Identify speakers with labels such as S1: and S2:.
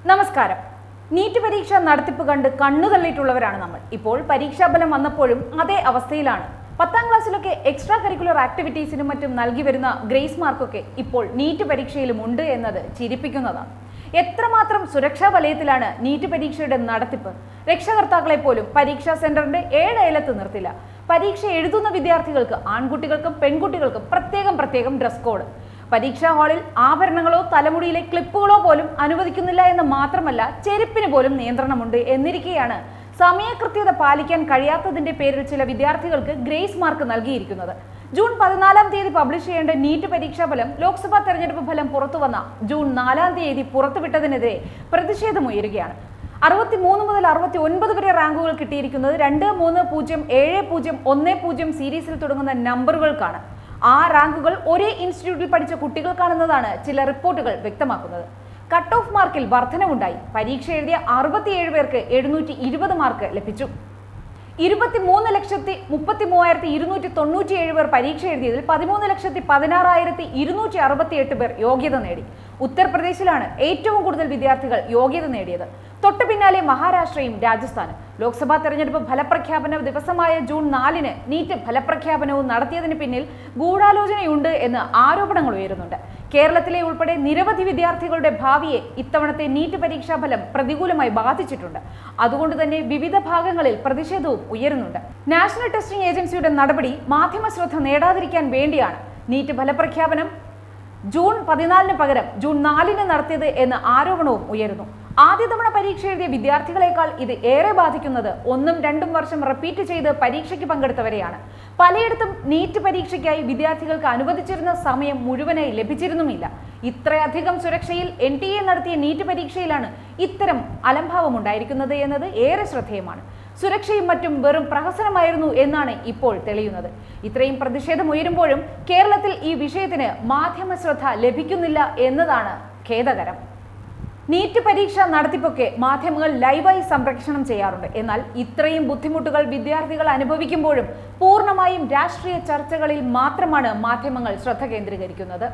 S1: നമസ്കാരം. നീറ്റ് പരീക്ഷ നടത്തിപ്പ് കണ്ട് കണ്ണു തള്ളിയിട്ടുള്ളവരാണ് നമ്മൾ. ഇപ്പോൾ പരീക്ഷാഫലം വന്നപ്പോഴും അതേ അവസ്ഥയിലാണ്. 10ാം ക്ലാസ്സിലൊക്കെ എക്സ്ട്രാ കരിക്കുലർ ആക്ടിവിറ്റീസിനും മറ്റും നൽകി വരുന്ന ഗ്രേസ് മാർക്കൊക്കെ ഇപ്പോൾ നീറ്റ് പരീക്ഷയിലും ഉണ്ട് എന്നത് ചിരിപ്പിക്കുന്നതാണ്. എത്രമാത്രം സുരക്ഷാ വലയത്തിലാണ് നീറ്റ് പരീക്ഷയുടെ നടത്തിപ്പ്. രക്ഷകർത്താക്കളെ പോലും പരീക്ഷാ സെന്ററിന്റെ 7 അയലത്ത് നിർത്തില്ല. പരീക്ഷ എഴുതുന്ന വിദ്യാർത്ഥികൾക്ക് ആൺകുട്ടികൾക്കും പെൺകുട്ടികൾക്കും പ്രത്യേകം ഡ്രസ് കോഡ്. പരീക്ഷാ ഹാളിൽ ആഭരണങ്ങളോ തലമുടിയിലെ ക്ലിപ്പുകളോ പോലും അനുവദിക്കുന്നില്ല എന്ന് മാത്രമല്ല, ചെരുപ്പിന് പോലും നിയന്ത്രണമുണ്ട് എന്നിരിക്കെയാണ് സമയകൃത്യത പാലിക്കാൻ കഴിയാത്തതിന്റെ പേരിൽ ചില വിദ്യാർത്ഥികൾക്ക് ഗ്രേസ് മാർക്ക് നൽകിയിരിക്കുന്നത്. ജൂൺ 14-ാം തീയതി പബ്ലിഷ് ചെയ്യേണ്ട നീറ്റ് പരീക്ഷാ ഫലം ലോക്സഭാ തെരഞ്ഞെടുപ്പ് ഫലം പുറത്തുവന്ന ജൂൺ 4-ാം തീയതി പുറത്തുവിട്ടതിനെതിരെ പ്രതിഷേധമുയരുകയാണ്. 63 മുതൽ 69 വരെ റാങ്കുകൾ കിട്ടിയിരിക്കുന്നത് 2307010 സീരീസിൽ തുടങ്ങുന്ന നമ്പറുകൾക്കാണ്. ആ റാങ്കുകൾ ഒരേ ഇൻസ്റ്റിറ്റ്യൂട്ടിൽ പഠിച്ച കുട്ടികൾക്കാണെന്നതാണ് ചില റിപ്പോർട്ടുകൾ വ്യക്തമാക്കുന്നത്. കട്ട് ഓഫ് മാർക്കിൽ വർധനവുണ്ടായി. പരീക്ഷ എഴുതിയ 67 പേർക്ക് 720 മാർക്ക് ലഭിച്ചു. 23,33,297 പേർ പരീക്ഷ എഴുതിയതിൽ 13,16,268 പേർ യോഗ്യത നേടി. ഉത്തർപ്രദേശിലാണ് ഏറ്റവും കൂടുതൽ വിദ്യാർത്ഥികൾ യോഗ്യത നേടിയത്. തൊട്ടു പിന്നാലെ മഹാരാഷ്ട്രയും രാജസ്ഥാനും. ലോക്സഭാ തെരഞ്ഞെടുപ്പ് ഫലപ്രഖ്യാപന ദിവസമായ ജൂൺ 4-ന് നീറ്റ് ഫലപ്രഖ്യാപനവും നടത്തിയതിന് പിന്നിൽ ഗൂഢാലോചനയുണ്ട് എന്ന് ആരോപണങ്ങൾ ഉയരുന്നുണ്ട്. കേരളത്തിലെ ഉൾപ്പെടെ നിരവധി വിദ്യാർത്ഥികളുടെ ഭാവിയെ ഇത്തവണത്തെ നീറ്റ് പരീക്ഷാ ഫലം പ്രതികൂലമായി ബാധിച്ചിട്ടുണ്ട്. അതുകൊണ്ട് തന്നെ വിവിധ ഭാഗങ്ങളിൽ പ്രതിഷേധവും ഉയരുന്നുണ്ട്. നാഷണൽ ടെസ്റ്റിംഗ് ഏജൻസിയുടെ നടപടി മാധ്യമ ശ്രദ്ധ നേടാതിരിക്കാൻ വേണ്ടിയാണ് നീറ്റ് ഫലപ്രഖ്യാപനം ജൂൺ 14-ന് പകരം ജൂൺ 4-ന് നടത്തിയത് എന്ന ആരോപണവും ഉയരുന്നു. ആദ്യ തവണ പരീക്ഷ എഴുതിയ വിദ്യാർത്ഥികളെക്കാൾ ഇത് ഏറെ ബാധിക്കുന്നത് 1ഉം 2ഉം വർഷം റിപ്പീറ്റ് ചെയ്ത് പരീക്ഷയ്ക്ക് പങ്കെടുത്തവരെയാണ്. പലയിടത്തും നീറ്റ് പരീക്ഷയ്ക്കായി വിദ്യാർത്ഥികൾക്ക് അനുവദിച്ചിരുന്ന സമയം മുഴുവനായി ലഭിച്ചിരുന്നുമില്ല. ഇത്രയധികം സുരക്ഷയിൽ NTA നടത്തിയ നീറ്റ് പരീക്ഷയിലാണ് ഇത്തരം അലംഭാവം ഉണ്ടായിരിക്കുന്നത് എന്നത് ഏറെ ശ്രദ്ധേയമാണ്. സുരക്ഷയും മറ്റും വെറും പ്രഹസനമായിരുന്നു എന്നാണ് ഇപ്പോൾ തെളിയുന്നത്. ഇത്രയും പ്രതിഷേധം ഉയരുമ്പോഴും കേരളത്തിൽ ഈ വിഷയത്തിന് മാധ്യമ ശ്രദ്ധ ലഭിക്കുന്നില്ല എന്നതാണ് ഖേദകരം. നീറ്റ് പരീക്ഷ നടത്തിപ്പൊക്കെ മാധ്യമങ്ങൾ ലൈവായി സംപ്രേഷണം ചെയ്യാറുണ്ട്. എന്നാൽ ഇത്രയും ബുദ്ധിമുട്ടുകൾ വിദ്യാർത്ഥികൾ അനുഭവിക്കുമ്പോഴും പൂർണ്ണമായും രാഷ്ട്രീയ ചർച്ചകളിൽ മാത്രമാണ് മാധ്യമങ്ങൾ ശ്രദ്ധ കേന്ദ്രീകരിക്കുന്നത്.